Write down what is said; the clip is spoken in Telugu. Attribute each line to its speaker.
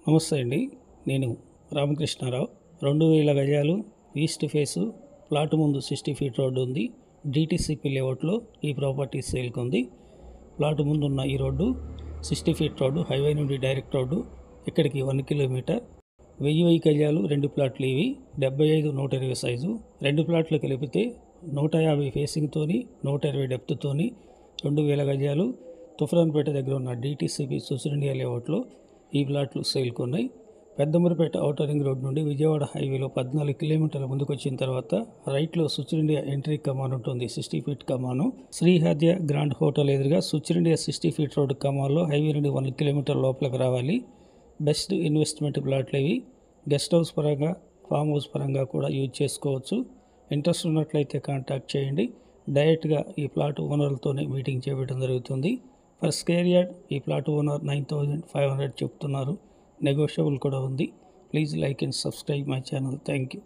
Speaker 1: నమస్తే అండి. నేను రామకృష్ణారావు. 2000 గజాలు ఈస్ట్ ఫేసు ప్లాట్ ముందు 60 ఫీట్ రోడ్డు ఉంది. డిటిసిపి లేఅవుట్లో ఈ ప్రాపర్టీ సేల్కి ఉంది. ప్లాట్ ముందున్న ఈ రోడ్డు 60 ఫీట్ రోడ్డు, హైవే నుండి డైరెక్ట్ రోడ్డు. ఇక్కడికి 1 కిలోమీటర్. 1000 గజాలు 2 ప్లాట్లు ఇవి. 75, 120 సైజు. 2 ప్లాట్లు కలిపితే 150 ఫేసింగ్తోని, 120 డెప్త్తోని 2000 గజాలు తుఫ్రాన్పేట దగ్గర ఉన్న డిటిసిపి సోషల్ ఇండియా లేఅవుట్లో ఈ ప్లాట్లు సేల్కి ఉన్నాయి. పెద్దమూరిపేట ఔటర్ రింగ్ రోడ్ నుండి విజయవాడ హైవేలో 14 కిలోమీటర్ల ముందుకు వచ్చిన తర్వాత రైట్లో సోషల్ ఇండియా ఎంట్రీ కమాన్ ఉంటుంది. 60 ఫీట్ కమాను. శ్రీహద్య గ్రాండ్ హోటల్ ఎదురుగా సోషల్ ఇండియా 60 ఫీట్ రోడ్ కమాన్లో హైవే నుండి 1 కిలోమీటర్ లోపలికి రావాలి. బెస్ట్ ఇన్వెస్ట్మెంట్ ప్లాట్లు ఇవి. గెస్ట్ హౌస్ పరంగా, ఫామ్ హౌస్ పరంగా కూడా యూజ్ చేసుకోవచ్చు. ఇంట్రెస్ట్ ఉన్నట్లయితే కాంటాక్ట్ చేయండి. డైరెక్ట్గా ఈ ప్లాట్ ఓనర్లతోనే మీటింగ్ చేయడం జరుగుతుంది. ఫర్ స్క్వేర్ యార్డ్ ఈ ప్లాట్ ఓనర్ 9,500 చెప్తున్నారు. నెగోషియబుల్ కూడా ఉంది. Please like and subscribe my channel. Thank you.